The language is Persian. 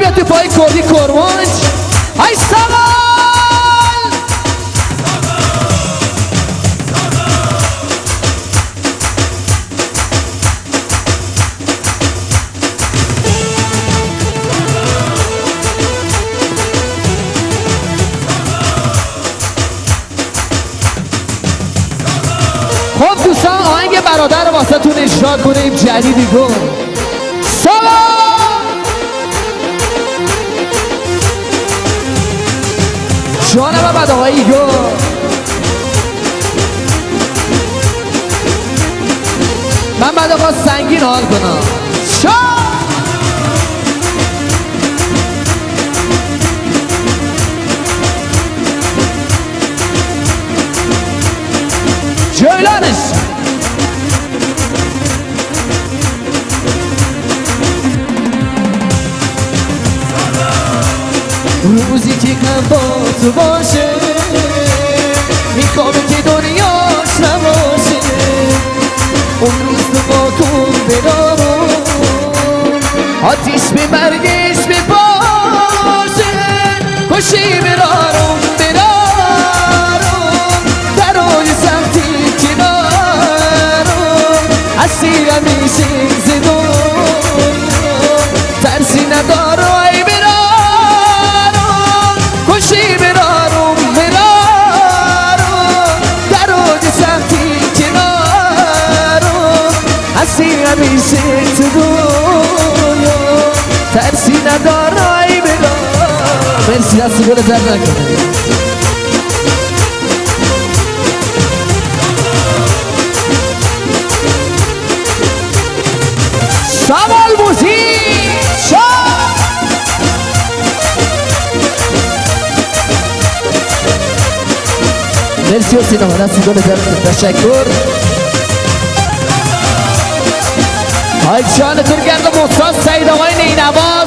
بیا تو پای کردی کرمانج ای سوال خب دوستان آهنگ برادر رو واسه تون اجرا کنیم جدیدی کن جانم بعد آقای ایگو من بعد آقا سنگین حال کنم جیلانش روزی که هم با تو باشه میخوام که دنیاش نباشه اون روز تو با کن برارم آتیش به برگش به باشه کشی برارم برای سختی کنارم اسیرم میشه زدون ترسی ندارم کشی برارم درود سختی کنارم اسیر همیشه تو دنیا ترسی ندارای برارم مرسی دستی گل درد نکنه شمال موزیک مرسی و سینما دستی گل درد تشکر های جانتون گرد مستاز سعید آقای نینوا